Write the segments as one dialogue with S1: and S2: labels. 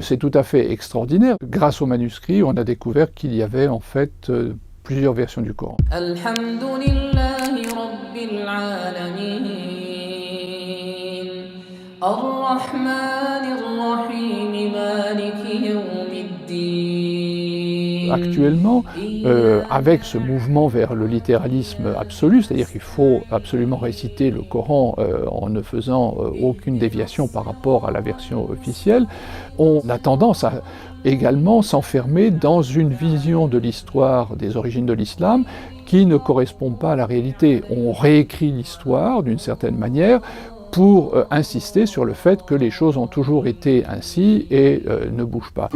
S1: C'est tout à fait extraordinaire. Grâce aux manuscrits, on a découvert qu'il y avait en fait plusieurs versions du Coran.
S2: Alhamdulillahi Rabbil Alamin, Ar-Rahmanir Rahim, Maliki Yawmiddin.
S1: Actuellement, avec ce mouvement vers le littéralisme absolu, c'est-à-dire qu'il faut absolument réciter le Coran en ne faisant aucune déviation par rapport à la version officielle, on a tendance à également s'enfermer dans une vision de l'histoire des origines de l'islam qui ne correspond pas à la réalité. On réécrit l'histoire d'une certaine manière pour insister sur le fait que les choses ont toujours été ainsi et ne bougent pas.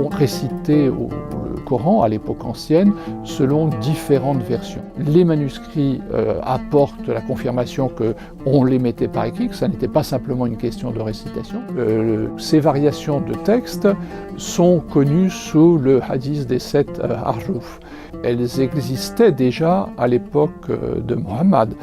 S1: On récitait le Coran à l'époque ancienne selon différentes versions. Les manuscrits apportent la confirmation qu'on les mettait par écrit, que ça n'était pas simplement une question de récitation. Ces variations de texte sont connues sous le hadith des 7 Arjouf. Elles existaient déjà à l'époque de Mohammed.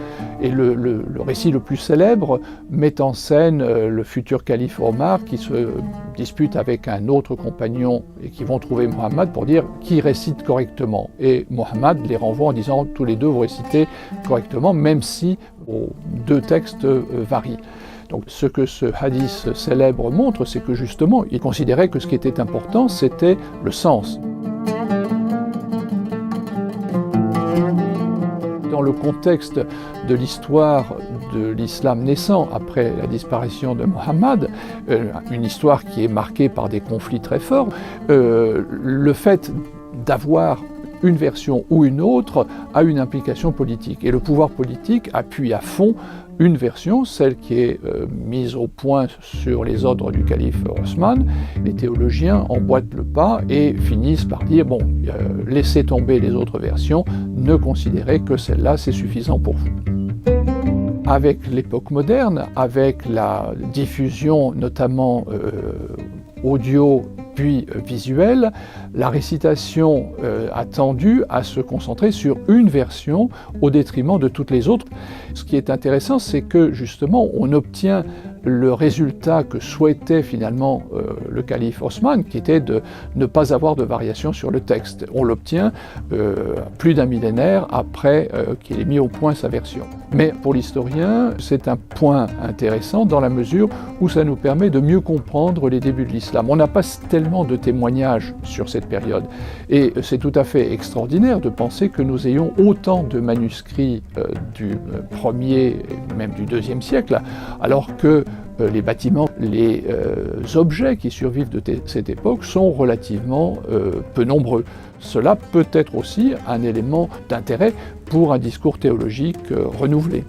S1: Et le récit le plus célèbre met en scène le futur calife Omar qui se dispute avec un autre compagnon et qui vont trouver Mohammed pour dire qui récite correctement. Et Mohammed les renvoie en disant tous les deux vous récitez correctement, même si vos deux textes varient. Donc ce que ce hadith célèbre montre, c'est que justement, il considérait que ce qui était important, c'était le sens. Dans le contexte de l'histoire de l'islam naissant après la disparition de Mohammed, une histoire qui est marquée par des conflits très forts, le fait d'avoir une version ou une autre a une implication politique. Et le pouvoir politique appuie à fond une version, celle qui est mise au point sur les ordres du calife Othman. Les théologiens emboîtent le pas et finissent par dire bon, laissez tomber les autres versions, ne considérez que celle-là, c'est suffisant pour vous. Avec l'époque moderne, avec la diffusion notamment audio puis visuelle, la récitation a tendu à se concentrer sur une version au détriment de toutes les autres. Ce qui est intéressant, c'est que justement on obtient le résultat que souhaitait finalement le calife Othman, qui était de ne pas avoir de variation sur le texte. On l'obtient plus d'un millénaire après qu'il ait mis au point sa version. Mais pour l'historien, c'est un point intéressant dans la mesure où ça nous permet de mieux comprendre les débuts de l'islam. On n'a pas tellement de témoignages sur cette période. Et c'est tout à fait extraordinaire de penser que nous ayons autant de manuscrits du 1er et même du 2e siècle, alors que les bâtiments, les objets qui survivent de cette époque sont relativement peu nombreux. Cela peut être aussi un élément d'intérêt pour un discours théologique renouvelé.